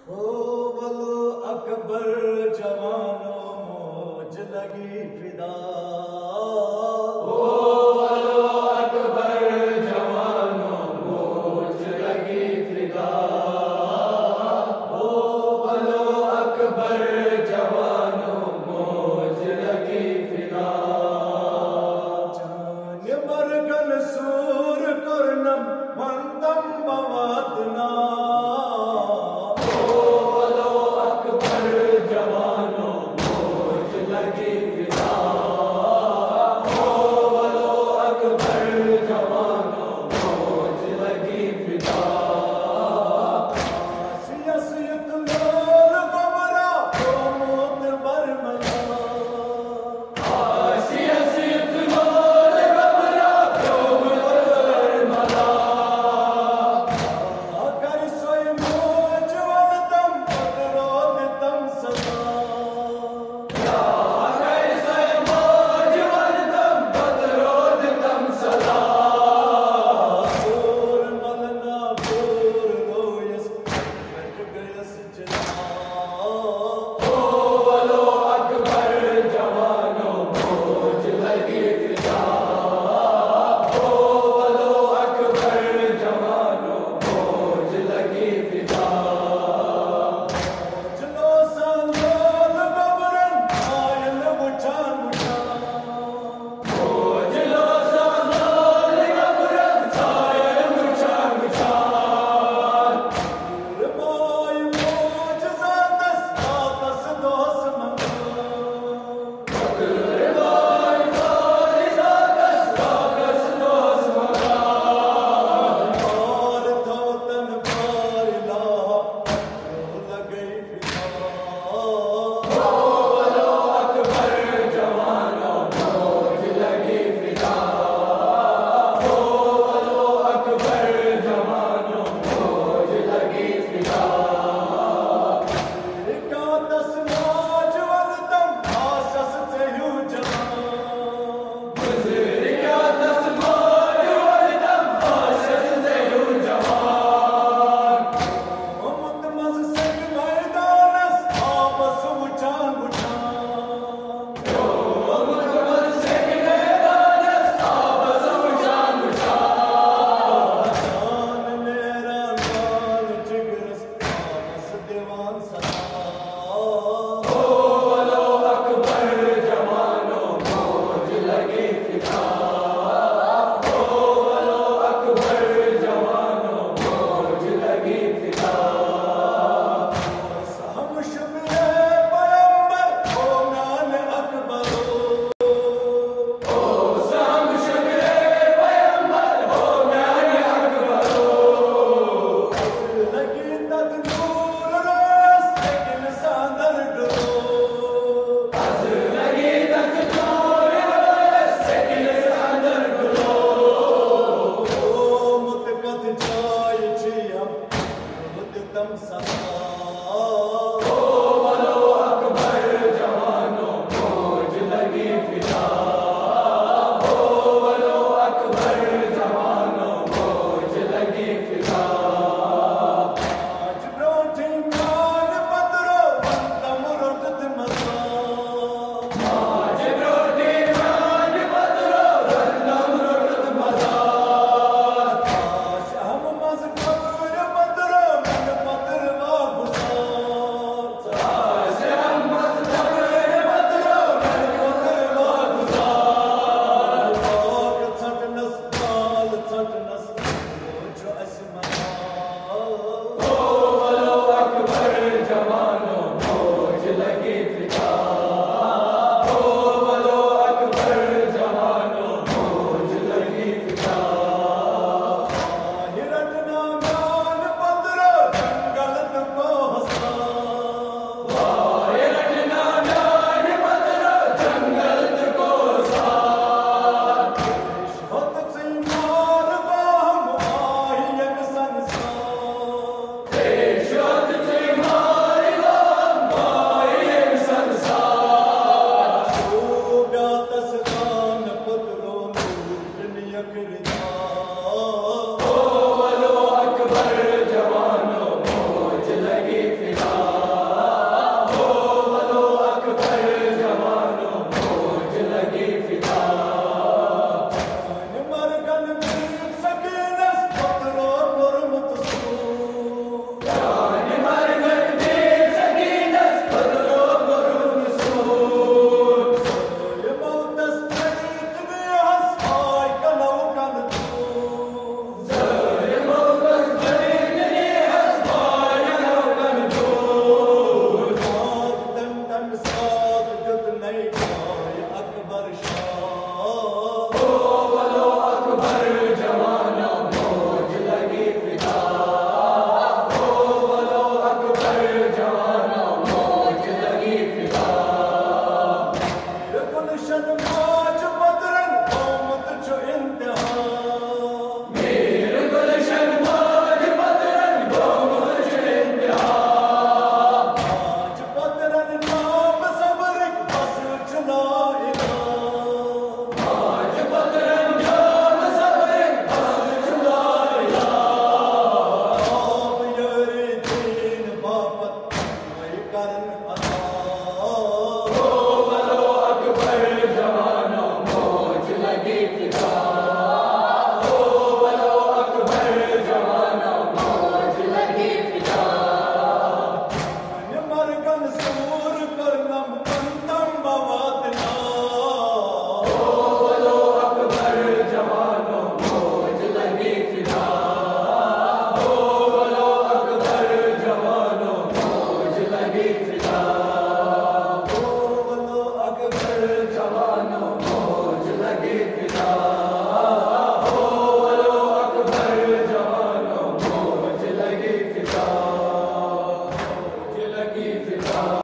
ओ वलो अकबर जवानों मौज लगी फिदा। ओ वलो अकबर जवानों मौज लगी फिदा। ओ वलो अकबर जवानों मौज लगी फिदा। जान मरगन सूर करनम मंदम बवादना। लगी फिदा हो वलो अकबर जवानों मौज लगी फिदा मरगन मीर सकीनस पत्रो गुरमुत सूर मरगन मीर सकीनस पत्रो गुरमुत सूर मौतस तरीक में हंसाय कनौ कन दूर मौतस तरीक में हंसाय कनौ कन दूर तन तन साथ जुत नहीं पाय अकबर शाह वलो अकबर जवानों मौज लगी फिदा हो वलो अकबर जवानों मौज लगी फिदा गुलशन माज बदरन कौमत जो इंतहा मीर गुलशन मौज बदरन बहुमत जो इंतहा आज बदरन नाम सबर बस चला आज बदरन नाम सबर बस चुलाया आप यारे दीन बापत मैं करन अता हो वलो अकबर जवानों मौज लगी फिदा हो वलो अकबर जवानों मौज लगी फिदा मरगन सूर करनम अंतम बवादना वलो अकबर जवानों मौज लगी फिदा हो वलो अकबर जवानों मौज लगी फिदा ओ वलो अकबर जवानों मौज लगी फिदा हो वलो अकबर जवानों मौज लगी फिदा मौज लगी फिदा